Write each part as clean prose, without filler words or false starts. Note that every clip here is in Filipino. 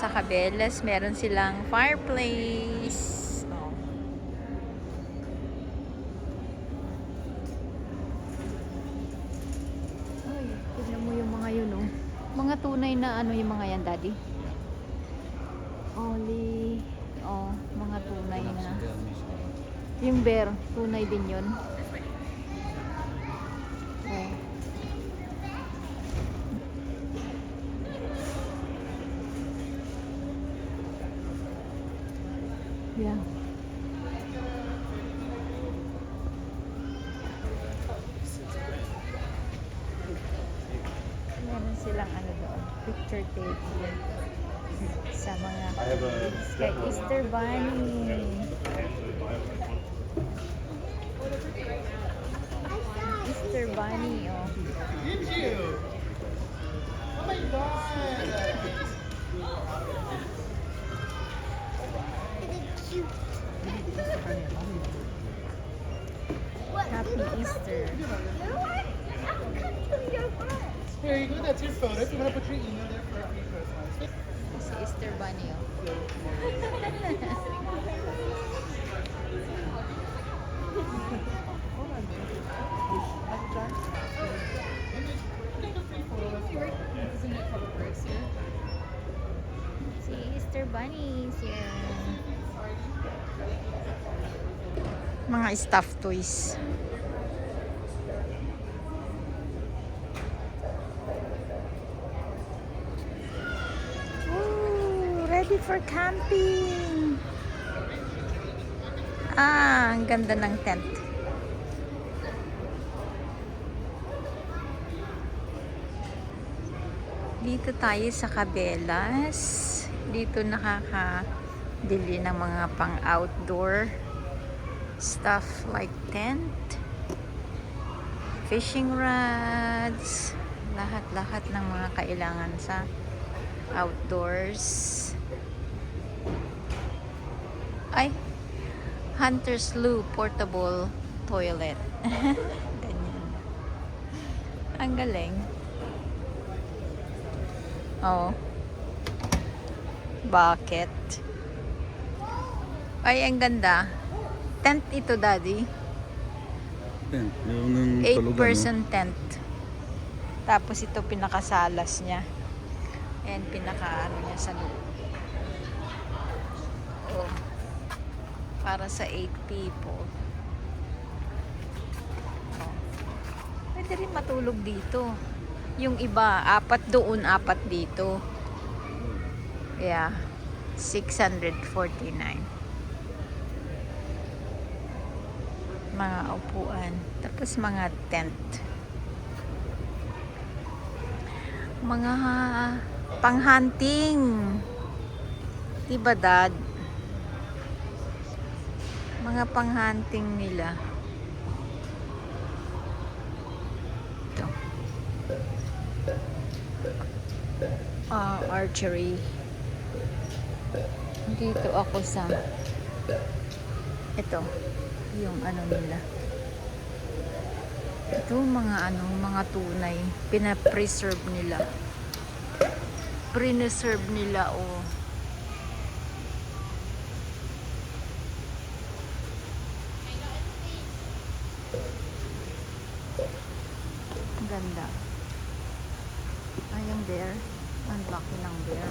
sa Cabela's, meron silang fireplace. Oh. Ay, tignan mo yung mga yun, oh. Mga tunay na ano yung mga yan, Daddy? Oli, oh, mga tunay na. Yung bear, tunay din yun. Oh. Yeah. Meron silang ano doon, picture taking sa mga kids. Kay Easter Bunny. Easter Bunny, oh. Did you? Oh my god! Happy Easter. Here you go, that's your photo. If you want to put your email there for a free Christmas. Si Easter Bunny, oh. Si Easter Bunny is here. Mga stuffed toys. Ooh, ready for camping. Ah, ang ganda ng tent. Dito tayo sa Cabela's. Dito nakakabili ng mga pang-outdoor stuff like tent, fishing rods, lahat-lahat ng mga kailangan sa outdoors. Ay, Hunter's Loo portable toilet. Ganyan. Ang galing. Oh. Bucket. Ay, ang ganda. Tent ito, Daddy. Tent. Yung 8-person tent. Tapos ito pinakasalas niya. And pinaka-ano niya sa loob. Oh. Para sa 8 people. Oh. Pwede rin matulog dito. Yung iba, 4 doon, 4 dito. Yeah. 649. Mga upuan. Tapos mga tent. Mga pang-hunting. Diba, Dad? Mga pang-hunting nila. Ito. Archery. Dito ako sa ito. Yung ano nila. Ito mga tunay. Pina-preserve nila. Preserve nila, oh. Ang ganda. Ay, ang bear. Ang laki ng bear.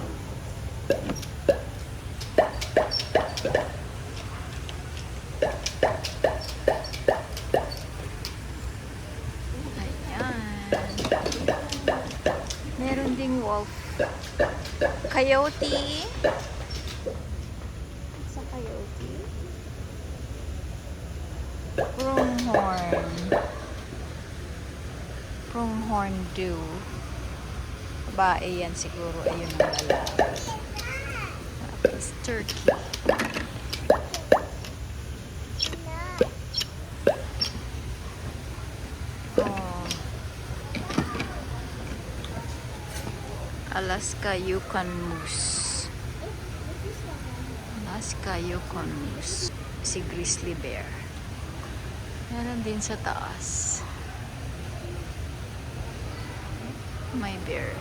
Meron ding wolf. Coyote. Sa coyote. Pronghorn. Pronghorn dew. Babae yan siguro. Ayun ang lalaki. Tapos turkey. Alaska Yukon Moose. Alaska Yukon Moose. Si grizzly bear. Meron din sa taas. May bear.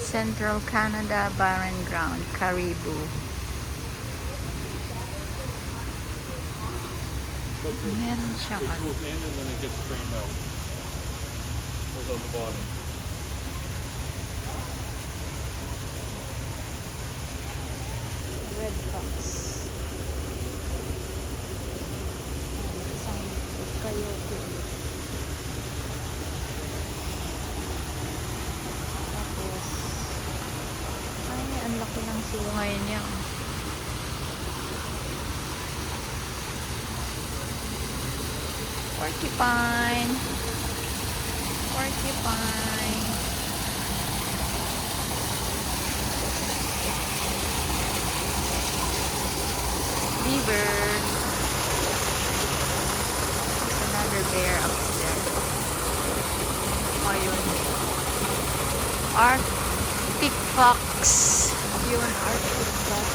Central Canada Barren Ground, Caribou. Meron siyang It goes in and then it gets strained out. Goes out the bottom. Red Fox. Isang coyote. Tapos, ay, ang laki ng sungay niya. Porcupine. Porcupine. Beaver. There's another bear up there. Ayun. Arctic fox. Yun, Arctic fox.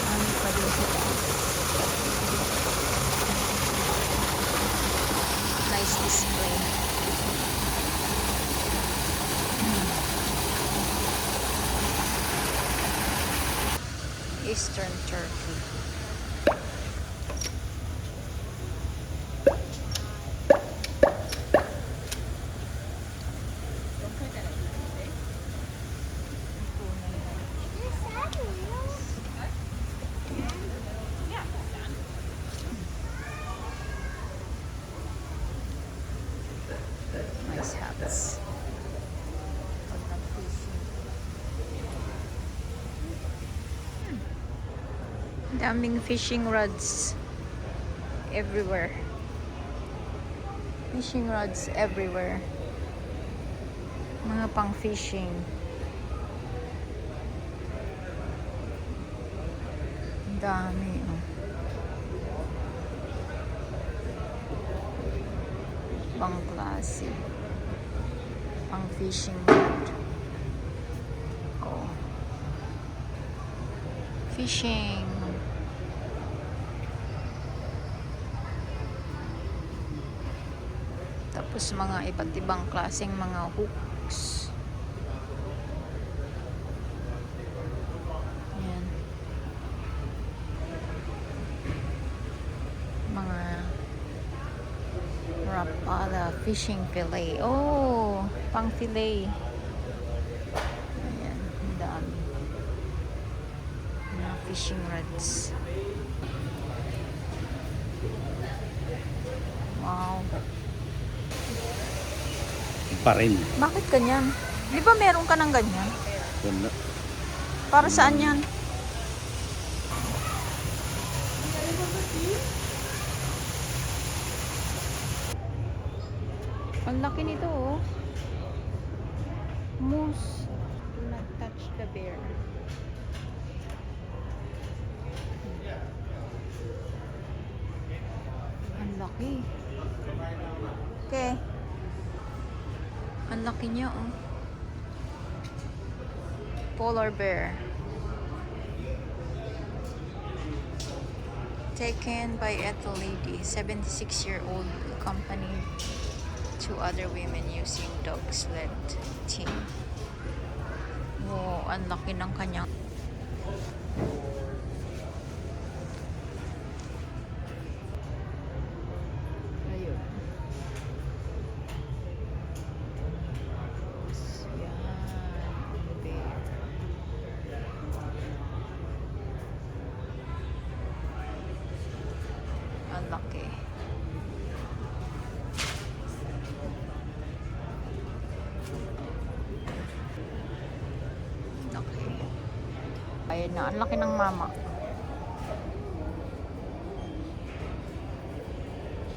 Ano pa din sila? Nice display. Eastern Turkey. Nice hats. Daming fishing rods everywhere. Fishing rods everywhere. Mga pang fishing. Ang dami. Oh. Pang klase. Pang fishing rod. Oh. Fishing. Tapos mga iba't ibang klaseng mga hooks. Ayan. Mga Rapala fishing fillet. Oh, pang fillet. Ayan, ang dami. Mga fishing rods. Wow. Pa rin. Bakit ganyan? Di ba meron ka ng ganyan? Wala. Para saan yan? Ang laki nito oh. Moose. Do not touch the bear. Ang laki. Okay. Ang laki niya oh. Polar bear. Taken by Ethel lady, 76-year-old, accompanied two other women using dog sled team. Wow, ang laki ng kanyang. Ayun. Yan, ang bear. Ang laki. Laki. Ayun na, ang laki ng mama.